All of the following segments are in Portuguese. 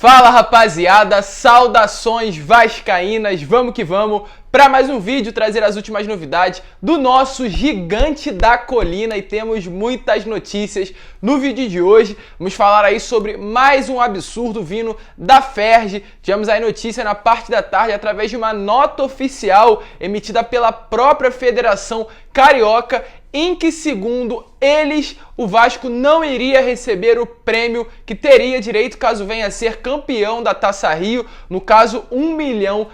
Fala rapaziada, saudações vascaínas, vamos que vamos para mais um vídeo trazer as últimas novidades do nosso gigante da colina e temos muitas notícias no vídeo de hoje. Vamos falar aí sobre mais um absurdo vindo da Ferj. Tivemos aí notícia na parte da tarde através de uma nota oficial emitida pela própria Federação Carioca em que, segundo eles, o Vasco não iria receber o prêmio que teria direito caso venha a ser campeão da Taça Rio, no caso R$1 milhão.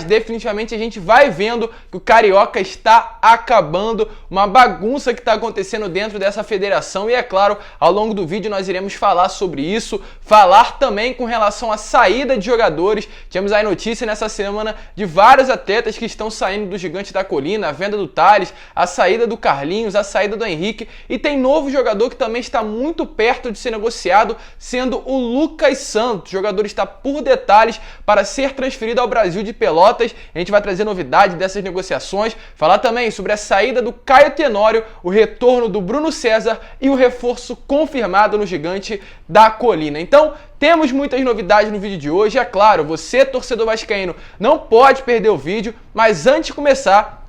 Definitivamente a gente vai vendo que o Carioca está acabando, uma bagunça que está acontecendo dentro dessa federação e é claro, ao longo do vídeo nós iremos falar sobre isso, falar também com relação à saída de jogadores. Tivemos aí notícia nessa semana de vários atletas que estão saindo do Gigante da Colina, a venda do Thales, a saída do Carlinhos, a saída do Henrique e tem novo jogador que também está muito perto de ser negociado, sendo o Lucas Santos. O jogador está por detalhes para ser transferido ao Brasil de Pelotas. A gente vai trazer novidade dessas negociações, falar também sobre a saída do Caio Tenório, o retorno do Bruno César e o reforço confirmado no Gigante da Colina. Então, temos muitas novidades no vídeo de hoje. É claro, você, torcedor vascaíno, não pode perder o vídeo, mas antes de começar,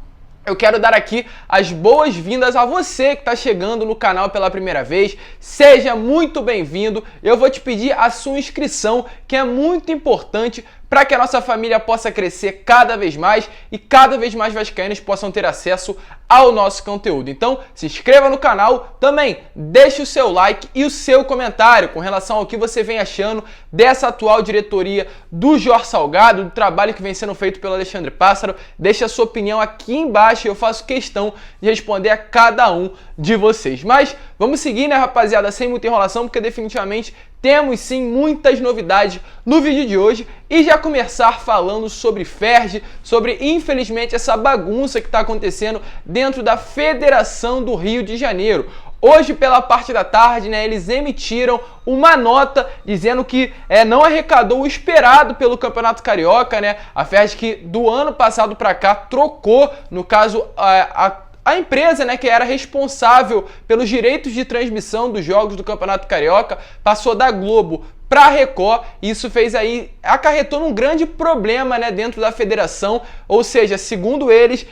eu quero dar aqui as boas-vindas a você que está chegando no canal pela primeira vez. Seja muito bem-vindo. Eu vou te pedir a sua inscrição, que é muito importante para que a nossa família possa crescer cada vez mais e cada vez mais vascaínos possam ter acesso ao nosso conteúdo. Então, se inscreva no canal, também deixe o seu like e o seu comentário com relação ao que você vem achando dessa atual diretoria do Jorge Salgado, do trabalho que vem sendo feito pelo Alexandre Pássaro. Deixe a sua opinião aqui embaixo e eu faço questão de responder a cada um de vocês. Mas vamos seguir, né, rapaziada, sem muita enrolação, porque definitivamente temos sim muitas novidades no vídeo de hoje e já começar falando sobre Ferj, sobre infelizmente essa bagunça que está acontecendo dentro da Federação do Rio de Janeiro. Hoje, pela parte da tarde, né, eles emitiram uma nota dizendo que não arrecadou o esperado pelo Campeonato Carioca, né? A Ferj que do ano passado para cá trocou, no caso, a empresa, né, que era responsável pelos direitos de transmissão dos jogos do Campeonato Carioca, passou da Globo para a Record, e isso acarretou num grande problema, né, dentro da federação, ou seja, segundo eles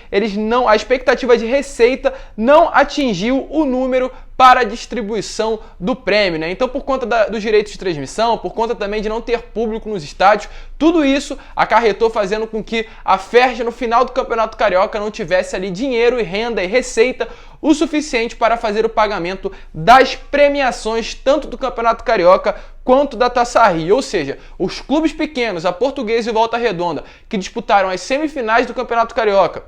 a expectativa de receita não atingiu o número para a distribuição do prêmio, né? Então, por conta dos direitos de transmissão, por conta também de não ter público nos estádios, tudo isso acarretou fazendo com que a Ferj no final do Campeonato Carioca não tivesse ali dinheiro e renda e receita o suficiente para fazer o pagamento das premiações tanto do Campeonato Carioca quanto da Taça Rio, ou seja, os clubes pequenos, a Portuguesa e Volta Redonda, que disputaram as semifinais do Campeonato Carioca,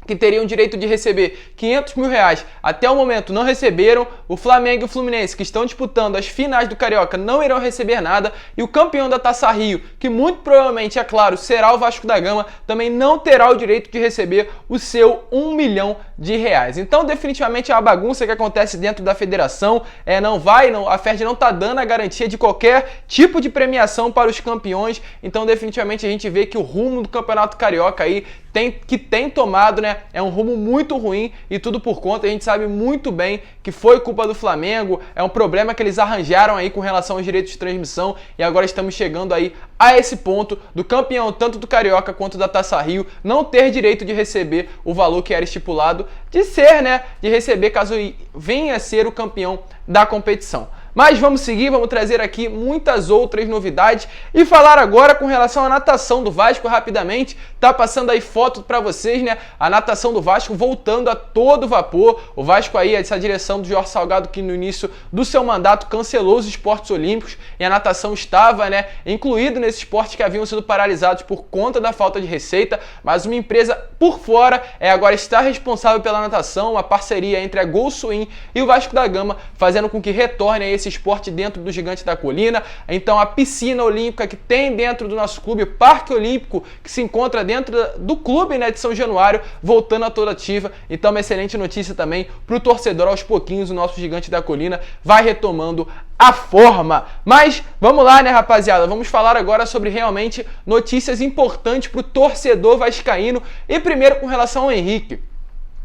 que teriam direito de receber R$500 mil, até o momento não receberam. O Flamengo e o Fluminense, que estão disputando as finais do Carioca, não irão receber nada. E o campeão da Taça Rio, que muito provavelmente, é claro, será o Vasco da Gama, também não terá o direito de receber o seu R$1 milhão. Então, definitivamente, é uma bagunça que acontece dentro da federação. A Ferj não está dando a garantia de qualquer tipo de premiação para os campeões. Então, definitivamente, a gente vê que o rumo do Campeonato Carioca aí tem tomado, né, é um rumo muito ruim e tudo por conta, a gente sabe muito bem que foi culpa do Flamengo, é um problema que eles arranjaram aí com relação aos direitos de transmissão e agora estamos chegando aí a esse ponto do campeão tanto do Carioca quanto da Taça Rio não ter direito de receber o valor que era estipulado de receber caso venha a ser o campeão da competição. Mas vamos seguir, vamos trazer aqui muitas outras novidades e falar agora com relação à natação do Vasco rapidamente. Tá passando aí foto para vocês, né? A natação do Vasco voltando a todo vapor. O Vasco aí, essa direção do Jorge Salgado que no início do seu mandato cancelou os esportes olímpicos e a natação estava, né, incluído nesses esportes que haviam sido paralisados por conta da falta de receita, mas uma empresa por fora agora está responsável pela natação, uma parceria entre a Gol Swim e o Vasco da Gama, fazendo com que retorne a esse esporte dentro do Gigante da Colina. Então a piscina olímpica que tem dentro do nosso clube, o Parque Olímpico que se encontra dentro do clube, né, de São Januário, voltando a toda ativa. Então uma excelente notícia também para o torcedor. Aos pouquinhos o nosso Gigante da Colina vai retomando a forma. Mas vamos lá, né, rapaziada, vamos falar agora sobre realmente notícias importantes para o torcedor vascaíno e primeiro com relação ao Henrique.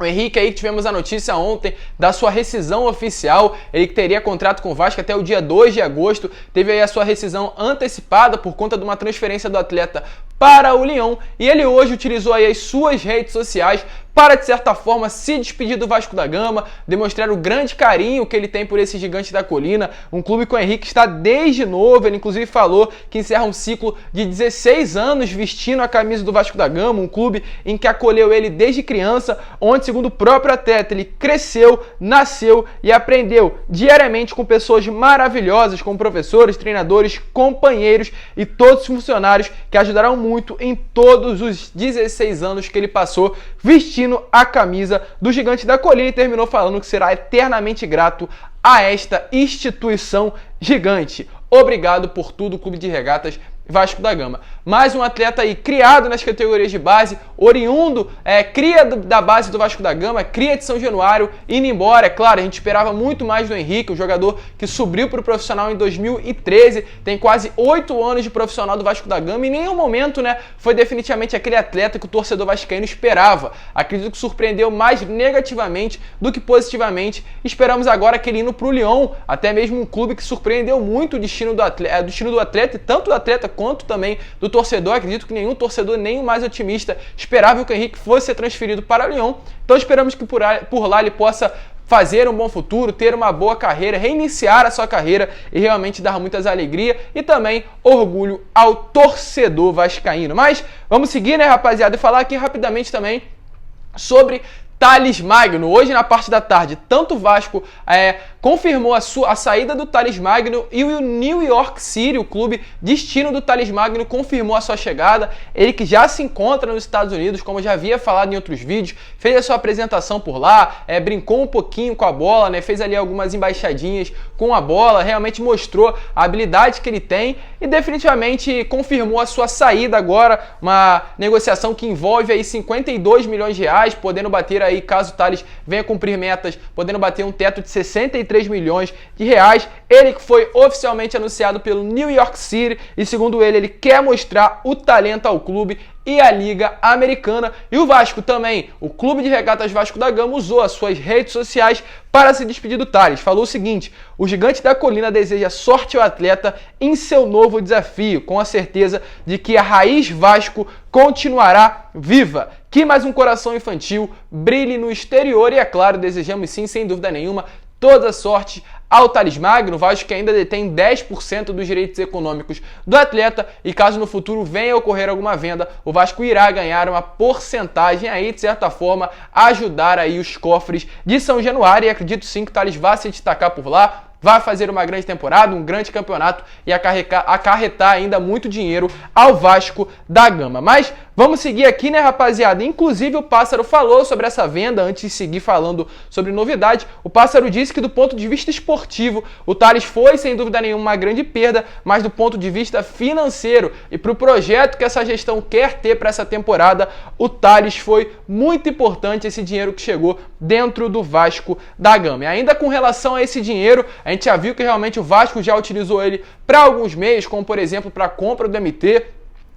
O Henrique aí, tivemos a notícia ontem da sua rescisão oficial, ele que teria contrato com o Vasco até o dia 2 de agosto, teve aí a sua rescisão antecipada por conta de uma transferência do atleta para o Lyon, e ele hoje utilizou aí as suas redes sociais para, de certa forma, se despedir do Vasco da Gama, demonstrar o grande carinho que ele tem por esse gigante da colina, um clube que o Henrique está desde novo. Ele inclusive falou que encerra um ciclo de 16 anos vestindo a camisa do Vasco da Gama, um clube em que acolheu ele desde criança, onde, segundo o próprio atleta, ele cresceu, nasceu e aprendeu diariamente com pessoas maravilhosas, como professores, treinadores, companheiros e todos os funcionários que ajudaram muito em todos os 16 anos que ele passou vestindo a camisa do gigante da colina, e terminou falando que será eternamente grato a esta instituição gigante. Obrigado por tudo, Clube de Regatas Vasco da Gama. Mais um atleta aí criado nas categorias de base, oriundo, cria da base do Vasco da Gama, cria de São Januário, indo embora. É claro, a gente esperava muito mais do Henrique, um jogador que subiu para o profissional em 2013, tem quase 8 anos de profissional do Vasco da Gama, e em nenhum momento, né, foi definitivamente aquele atleta que o torcedor vascaíno esperava. Acredito que surpreendeu mais negativamente do que positivamente. Esperamos agora que ele indo para o Lyon, até mesmo um clube que surpreendeu muito o destino do atleta, e tanto do atleta quanto também do torcedor. Acredito que nenhum torcedor, nem o mais otimista, esperava que o Henrique fosse ser transferido para o Lyon. Então esperamos que por lá ele possa fazer um bom futuro, ter uma boa carreira, reiniciar a sua carreira e realmente dar muitas alegrias e também orgulho ao torcedor vascaíno. Mas vamos seguir, né, rapaziada, e falar aqui rapidamente também sobre Thales Magno. Hoje, na parte da tarde, tanto o Vasco confirmou a saída do Thales Magno, e o New York City, o clube destino do Thales Magno, confirmou a sua chegada. Ele que já se encontra nos Estados Unidos, como eu já havia falado em outros vídeos, fez a sua apresentação por lá, brincou um pouquinho com a bola, né, fez ali algumas embaixadinhas com a bola, realmente mostrou a habilidade que ele tem e definitivamente confirmou a sua saída agora, uma negociação que envolve aí 52 milhões de reais, podendo bater aí, caso o Thales venha cumprir metas, podendo bater um teto de 63 milhões de reais. Ele que foi oficialmente anunciado pelo New York City, e segundo ele quer mostrar o talento ao clube e à Liga Americana. E o Vasco também, o Clube de Regatas Vasco da Gama, usou as suas redes sociais para se despedir do Thales. Falou o seguinte: o gigante da colina deseja sorte ao atleta em seu novo desafio, com a certeza de que a raiz Vasco continuará viva. Que mais um coração infantil brilhe no exterior, e é claro, desejamos sim, sem dúvida nenhuma, toda sorte ao Thales Magno. O Vasco que ainda detém 10% dos direitos econômicos do atleta, e caso no futuro venha a ocorrer alguma venda, o Vasco irá ganhar uma porcentagem aí, de certa forma, ajudar aí os cofres de São Januário, e acredito sim que o Thales vai se destacar por lá, vai fazer uma grande temporada, um grande campeonato e acarretar ainda muito dinheiro ao Vasco da Gama. Mas vamos seguir aqui, né, rapaziada? Inclusive o Pássaro falou sobre essa venda. Antes de seguir falando sobre novidade, o Pássaro disse que do ponto de vista esportivo, o Thales foi sem dúvida nenhuma uma grande perda, mas do ponto de vista financeiro e para o projeto que essa gestão quer ter para essa temporada, o Thales foi muito importante, esse dinheiro que chegou dentro do Vasco da Gama. E ainda com relação a esse dinheiro, a gente já viu que realmente o Vasco já utilizou ele para alguns meios, como por exemplo para a compra do MT,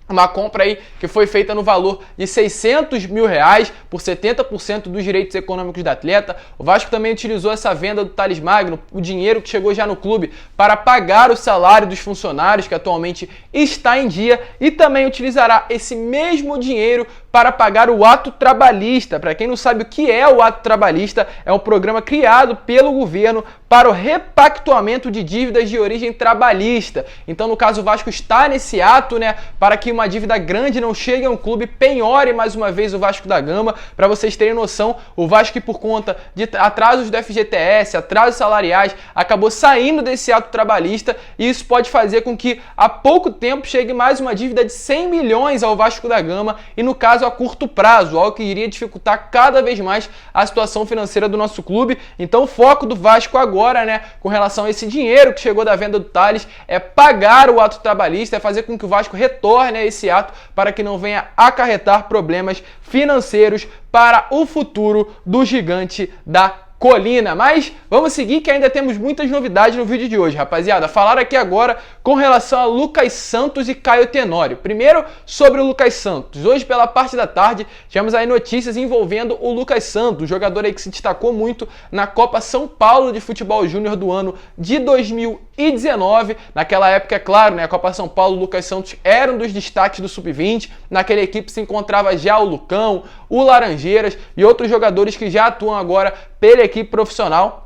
uma compra aí que foi feita no valor de 600 mil reais por 70% dos direitos econômicos do atleta. O Vasco também utilizou essa venda do Thales Magno, o dinheiro que chegou já no clube, para pagar o salário dos funcionários, que atualmente está em dia, e também utilizará esse mesmo dinheiro para pagar o ato trabalhista. Para quem não sabe o que é o ato trabalhista, é um programa criado pelo governo para o repactuamento de dívidas de origem trabalhista. Então, no caso, o Vasco está nesse ato, né, para que uma dívida grande não chegue a um clube, penhore mais uma vez o Vasco da Gama. Para vocês terem noção, o Vasco, que por conta de atrasos do FGTS, atrasos salariais, acabou saindo desse ato trabalhista, e isso pode fazer com que há pouco tempo chegue mais uma dívida de 100 milhões ao Vasco da Gama, e no caso a curto prazo, algo que iria dificultar cada vez mais a situação financeira do nosso clube. Então o foco do Vasco agora, né, com relação a esse dinheiro que chegou da venda do Thales, é pagar o ato trabalhista, é fazer com que o Vasco retorne a esse ato para que não venha acarretar problemas financeiros para o futuro do gigante da Colina. Mas vamos seguir que ainda temos muitas novidades no vídeo de hoje, rapaziada. Falar aqui agora com relação a Lucas Santos e Caio Tenório. Primeiro, sobre o Lucas Santos. Hoje, pela parte da tarde, tivemos aí notícias envolvendo o Lucas Santos, jogador aí que se destacou muito na Copa São Paulo de Futebol Júnior do ano de 2019. Naquela época, é claro, né, a Copa São Paulo, o Lucas Santos era um dos destaques do Sub-20. Naquela equipe se encontrava já o Lucão, o Laranjeiras e outros jogadores que já atuam agora pela equipe profissional.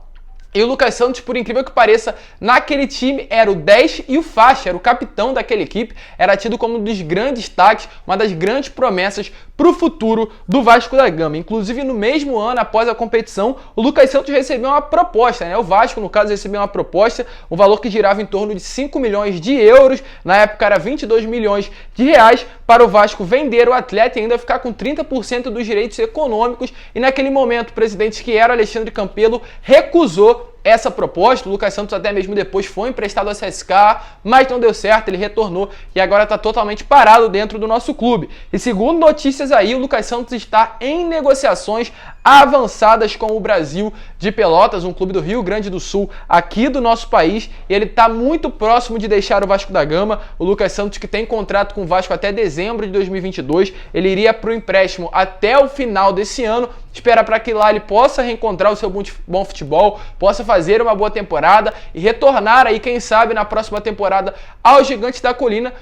E o Lucas Santos, por incrível que pareça, naquele time era o 10 e o faixa, era o capitão daquela equipe, era tido como um dos grandes destaques, uma das grandes promessas para o futuro do Vasco da Gama. Inclusive, no mesmo ano, após a competição, o Lucas Santos recebeu uma proposta, né? O Vasco, no caso, recebeu uma proposta, um valor que girava em torno de 5 milhões de euros, na época era 22 milhões de reais, para o Vasco vender o atleta e ainda ficar com 30% dos direitos econômicos. E naquele momento, o presidente, que era Alexandre Campelo, recusou essa proposta. O Lucas Santos até mesmo depois foi emprestado ao CSKA, mas não deu certo, ele retornou e agora está totalmente parado dentro do nosso clube. E segundo notícias aí, o Lucas Santos está em negociações avançadas com o Brasil de Pelotas, um clube do Rio Grande do Sul, aqui do nosso país, e ele está muito próximo de deixar o Vasco da Gama. O Lucas Santos, que tem contrato com o Vasco até dezembro de 2022, ele iria para o empréstimo até o final desse ano, espera para que lá ele possa reencontrar o seu bom futebol, possa fazer uma boa temporada e retornar aí, quem sabe, na próxima temporada ao Gigante da Colina,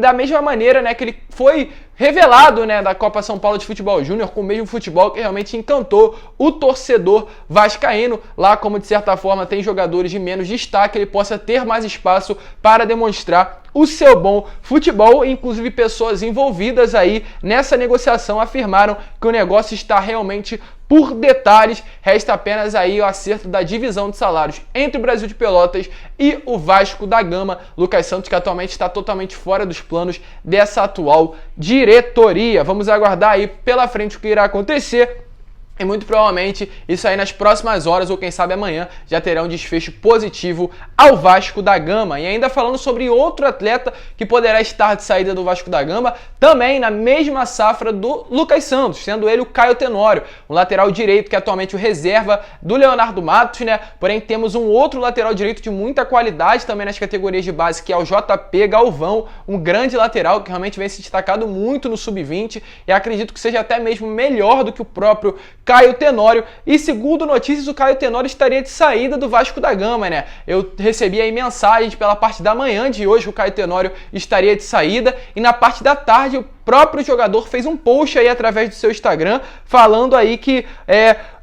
da mesma maneira, né, que ele foi revelado, né, da Copa São Paulo de Futebol Júnior, com o mesmo futebol que realmente encantou o torcedor vascaíno. Lá, como de certa forma tem jogadores de menos destaque, ele possa ter mais espaço para demonstrar o seu bom futebol. Inclusive, pessoas envolvidas aí nessa negociação afirmaram que o negócio está realmente por detalhes. Resta apenas aí o acerto da divisão de salários entre o Brasil de Pelotas e o Vasco da Gama. Lucas Santos, que atualmente está totalmente fora dos planos dessa atual diretoria. Vamos aguardar aí pela frente o que irá acontecer. E muito provavelmente isso aí nas próximas horas, ou quem sabe amanhã, já terá um desfecho positivo ao Vasco da Gama. E ainda falando sobre outro atleta que poderá estar de saída do Vasco da Gama, também na mesma safra do Lucas Santos, sendo ele o Caio Tenório, um lateral direito que é atualmente o reserva do Leonardo Matos, né? Porém temos um outro lateral direito de muita qualidade também nas categorias de base, que é o JP Galvão, um grande lateral que realmente vem se destacado muito no Sub-20 e acredito que seja até mesmo melhor do que o próprio Caio Tenório. E segundo notícias, o Caio Tenório estaria de saída do Vasco da Gama, né? Eu recebi aí mensagens pela parte da manhã de hoje que o Caio Tenório estaria de saída, e na parte da tarde o próprio jogador fez um post aí através do seu Instagram falando aí que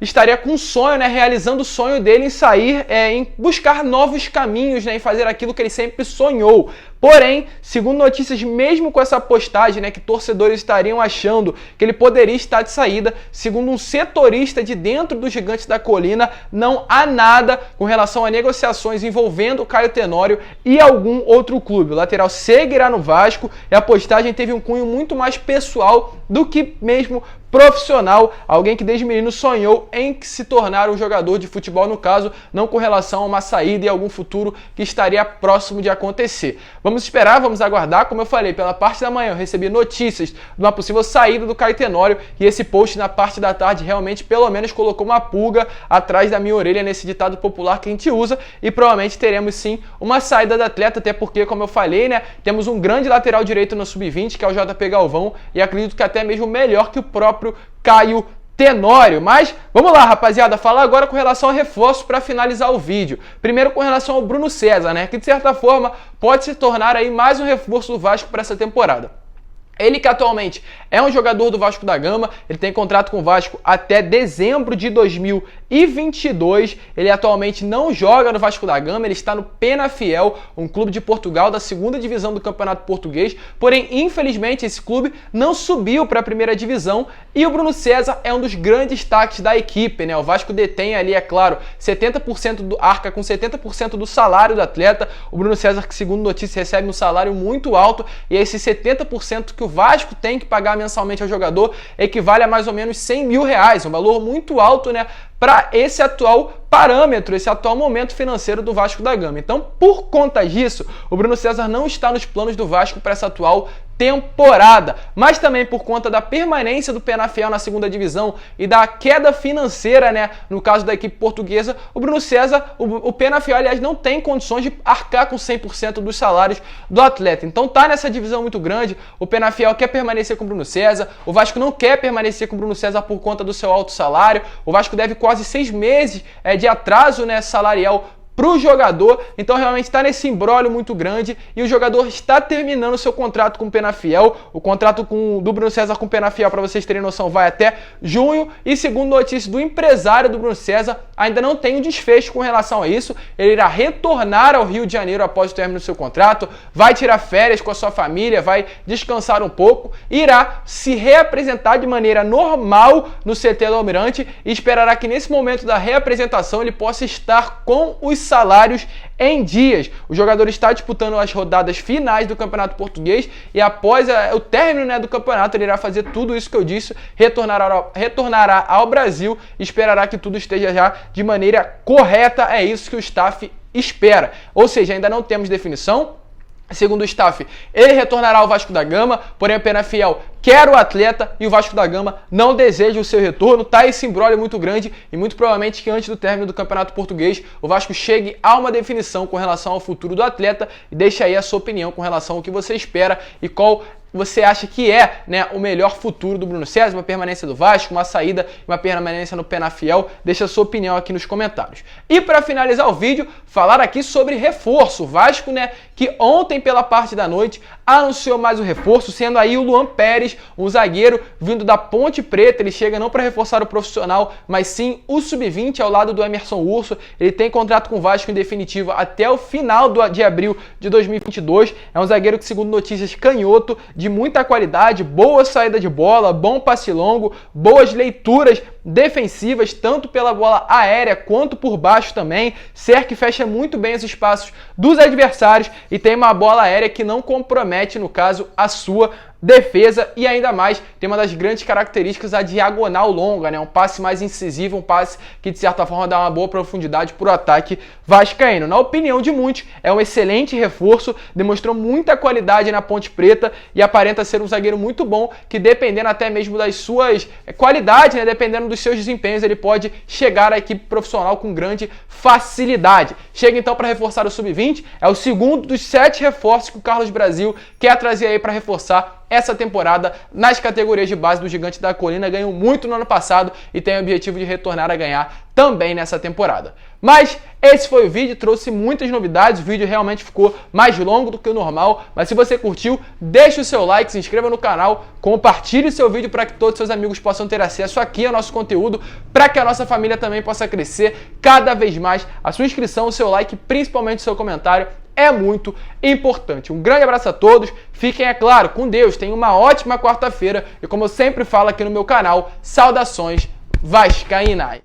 estaria com um sonho, né, realizando o sonho dele em sair, em buscar novos caminhos, né, em fazer aquilo que ele sempre sonhou. Porém, segundo notícias, mesmo com essa postagem, né, que torcedores estariam achando que ele poderia estar de saída, segundo um setorista de dentro do Gigante da Colina, não há nada com relação a negociações envolvendo o Caio Tenório e algum outro clube. O lateral seguirá no Vasco e a postagem teve um cunho muito mais pessoal do que mesmo profissional, alguém que desde menino sonhou em se tornar um jogador de futebol, no caso, não com relação a uma saída e algum futuro que estaria próximo de acontecer. Vamos esperar, vamos aguardar. Como eu falei, pela parte da manhã eu recebi notícias de uma possível saída do Caio Tenório e esse post na parte da tarde realmente pelo menos colocou uma pulga atrás da minha orelha nesse ditado popular que a gente usa, e provavelmente teremos sim uma saída do atleta, até porque, como eu falei, né, temos um grande lateral direito no Sub-20, que é o JP Galvão, e acredito que até mesmo melhor que o próprio Caio Tenório. Mas vamos lá, rapaziada, falar agora com relação ao reforço para finalizar o vídeo. Primeiro com relação ao Bruno César, né, que de certa forma pode se tornar aí mais um reforço do Vasco para essa temporada. Ele que atualmente é um jogador do Vasco da Gama, ele tem contrato com o Vasco até dezembro de 2022, ele atualmente não joga no Vasco da Gama, ele está no Penafiel, um clube de Portugal da segunda divisão do Campeonato Português, porém, infelizmente, esse clube não subiu para a primeira divisão e o Bruno César é um dos grandes destaques da equipe, né? O Vasco detém ali, é claro, 70% do arca com 70% do salário do atleta, o Bruno César, que segundo notícia recebe um salário muito alto, e esse 70% que o Vasco tem que pagar mensalmente ao jogador equivale a mais ou menos 100 mil reais, um valor muito alto, né, para esse atual parâmetro, esse atual momento financeiro do Vasco da Gama. Então, por conta disso, o Bruno César não está nos planos do Vasco para essa atual temporada, mas também por conta da permanência do Penafiel na segunda divisão e da queda financeira, né, no caso da equipe portuguesa, o Bruno César, o Penafiel, aliás, não tem condições de arcar com 100% dos salários do atleta. Então tá nessa divisão muito grande, o Penafiel quer permanecer com o Bruno César, o Vasco não quer permanecer com o Bruno César por conta do seu alto salário, o Vasco deve quase 6 meses de atraso, né, salarial para o jogador, então realmente está nesse imbróglio muito grande e o jogador está terminando seu contrato com o Penafiel. O contrato do Bruno César com o Penafiel, para vocês terem noção, vai até junho e, segundo notícia do empresário do Bruno César, ainda não tem um desfecho com relação a isso. Ele irá retornar ao Rio de Janeiro após o término do seu contrato, vai tirar férias com a sua família, vai descansar um pouco, irá se reapresentar de maneira normal no CT do Almirante e esperará que nesse momento da reapresentação ele possa estar com os salários em dias. O jogador está disputando as rodadas finais do Campeonato Português e após o término, né, do campeonato ele irá fazer tudo isso que eu disse, retornará ao Brasil e esperará que tudo esteja já de maneira correta. É isso que o staff espera. Ou seja, ainda não temos definição. Segundo o staff, ele retornará ao Vasco da Gama, porém o Penafiel quer o atleta e o Vasco da Gama não deseja o seu retorno. Tá esse imbróglio muito grande e muito provavelmente que antes do término do Campeonato Português o Vasco chegue a uma definição com relação ao futuro do atleta e deixa aí a sua opinião com relação ao que você espera e qual você acha que é, né, o melhor futuro do Bruno César, uma permanência do Vasco, uma saída, uma permanência no Penafiel. Deixa a sua opinião aqui nos comentários. E para finalizar o vídeo, falar aqui sobre reforço. O Vasco, né, que ontem pela parte da noite anunciou mais um reforço, sendo aí o Luan Pérez, um zagueiro vindo da Ponte Preta. Ele chega não para reforçar o profissional, mas sim o sub-20 ao lado do Emerson Urso. Ele tem contrato com o Vasco em definitivo até o final de abril de 2022. É um zagueiro que, segundo notícias, canhoto, de muita qualidade, boa saída de bola, bom passe longo, boas leituras defensivas, tanto pela bola aérea quanto por baixo também. Cerca e fecha muito bem os espaços dos adversários e tem uma bola aérea que não compromete, no caso, a sua defesa, e ainda mais tem uma das grandes características, a diagonal longa, né? Um passe mais incisivo, um passe que de certa forma dá uma boa profundidade para o ataque vascaíno. Na opinião de muitos, é um excelente reforço, demonstrou muita qualidade na Ponte Preta e aparenta ser um zagueiro muito bom, que dependendo até mesmo das suas qualidades, né? Dependendo dos seus desempenhos, ele pode chegar à equipe profissional com grande facilidade. Chega então para reforçar o sub-20, é o segundo dos 7 reforços que o Carlos Brasil quer trazer aí para reforçar essa temporada nas categorias de base do Gigante da Colina. Ganhou muito no ano passado e tem o objetivo de retornar a ganhar também nessa temporada. Mas esse foi o vídeo, trouxe muitas novidades, o vídeo realmente ficou mais longo do que o normal, mas se você curtiu, deixe o seu like, se inscreva no canal, compartilhe seu vídeo para que todos os seus amigos possam ter acesso aqui ao nosso conteúdo, para que a nossa família também possa crescer cada vez mais. A sua inscrição, o seu like, principalmente o seu comentário, é muito importante. Um grande abraço a todos, fiquem, é claro, com Deus, tenham uma ótima quarta-feira e, como eu sempre falo aqui no meu canal, saudações vascaínas!